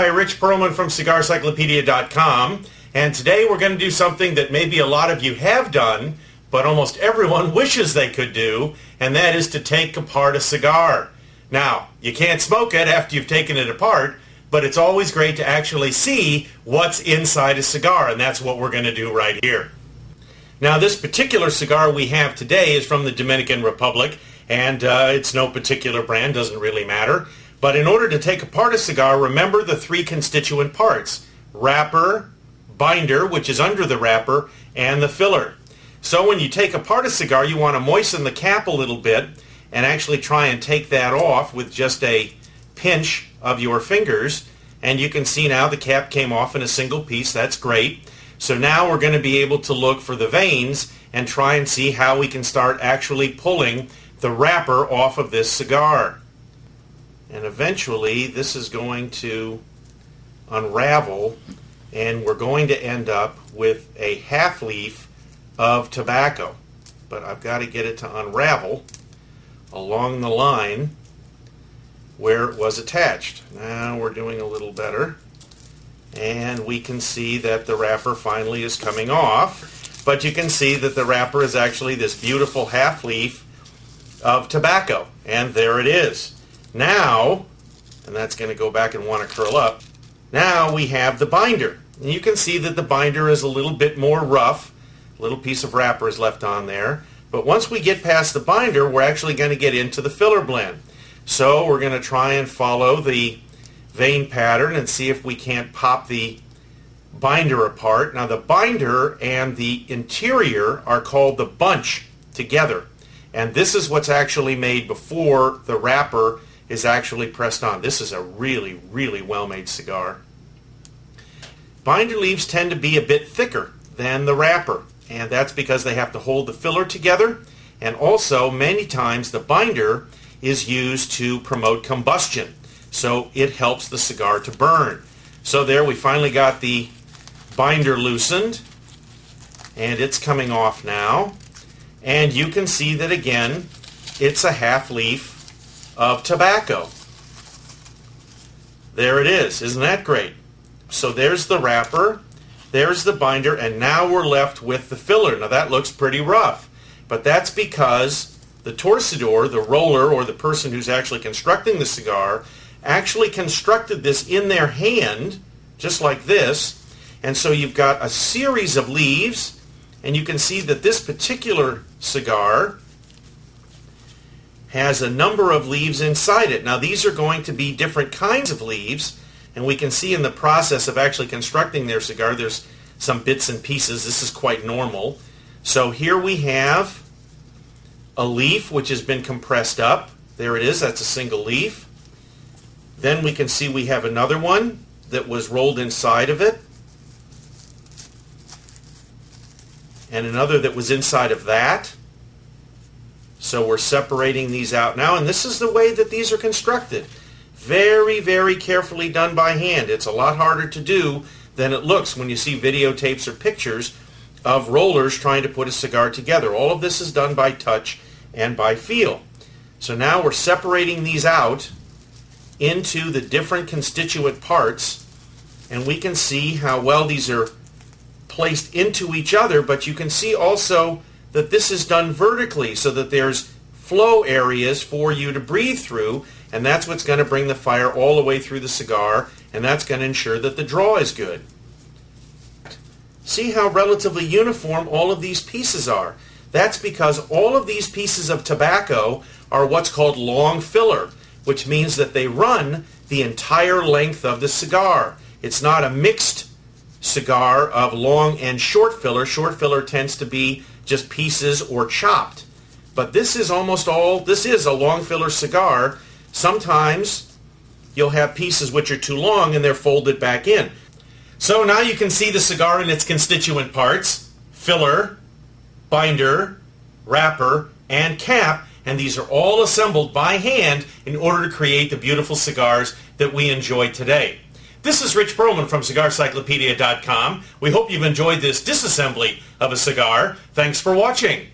Hi, Rich Perelman from CigarCyclopedia.com, and today we're going to do something that maybe a lot of you have done, but almost everyone wishes they could do, and that is to take apart a cigar. Now, you can't smoke it after you've taken it apart, but it's always great to actually see what's inside a cigar, and that's what we're going to do right here. Now, this particular cigar we have today is from the Dominican Republic, and it's no particular brand, doesn't really matter. But in order to take apart a cigar, remember the three constituent parts: wrapper, binder, which is under the wrapper, and the filler. So when you take apart a cigar, you want to moisten the cap a little bit and actually try and take that off with just a pinch of your fingers. And you can see now the cap came off in a single piece. That's great. So now we're going to be able to look for the veins and try and see how we can start actually pulling the wrapper off of this cigar. And eventually this is going to unravel, and we're going to end up with a half leaf of tobacco. But I've got to get it to unravel along the line where it was attached. Now we're doing a little better, and we can see that the wrapper finally is coming off. But you can see that the wrapper is actually this beautiful half leaf of tobacco, and there it is. Now, and that's going to go back and want to curl up, now we have the binder. And you can see that the binder is a little bit more rough. A little piece of wrapper is left on there. But once we get past the binder, we're actually going to get into the filler blend. So we're going to try and follow the vein pattern and see if we can't pop the binder apart. Now the binder and the interior are called the bunch together. And this is what's actually made before the wrapper is actually pressed on. This is a really, really well-made cigar. Binder leaves tend to be a bit thicker than the wrapper, and that's because they have to hold the filler together, and also many times the binder is used to promote combustion, so it helps the cigar to burn. So there, we finally got the binder loosened, and it's coming off now, and you can see that again it's a half leaf of tobacco. There it is. Isn't that great? So there's the wrapper, there's the binder, and now we're left with the filler. Now that looks pretty rough, but that's because the torcedor, the roller, or the person who's actually constructing the cigar, actually constructed this in their hand, just like this. And so you've got a series of leaves, and you can see that this particular cigar has a number of leaves inside it. Now these are going to be different kinds of leaves, and we can see in the process of actually constructing their cigar there's some bits and pieces. This is quite normal. So here we have a leaf which has been compressed up. There it is, that's a single leaf. Then we can see we have another one that was rolled inside of it, and another that was inside of that. So we're separating these out now, and this is the way that these are constructed. Very, very carefully done by hand. It's a lot harder to do than it looks when you see videotapes or pictures of rollers trying to put a cigar together. All of this is done by touch and by feel. So now we're separating these out into the different constituent parts, and we can see how well these are placed into each other, but you can see also that this is done vertically so that there's flow areas for you to breathe through, and that's what's going to bring the fire all the way through the cigar, and that's going to ensure that the draw is good. See how relatively uniform all of these pieces are. That's because all of these pieces of tobacco are what's called long filler, which means that they run the entire length of the cigar. It's not a mixed cigar of long and short filler. Short filler tends to be just pieces or chopped. But this is almost all, this is a long filler cigar. Sometimes you'll have pieces which are too long and they're folded back in. So now you can see the cigar in its constituent parts: filler, binder, wrapper, and cap, and these are all assembled by hand in order to create the beautiful cigars that we enjoy today. This is Rich Perelman from CigarCyclopedia.com. We hope you've enjoyed this disassembly of a cigar. Thanks for watching.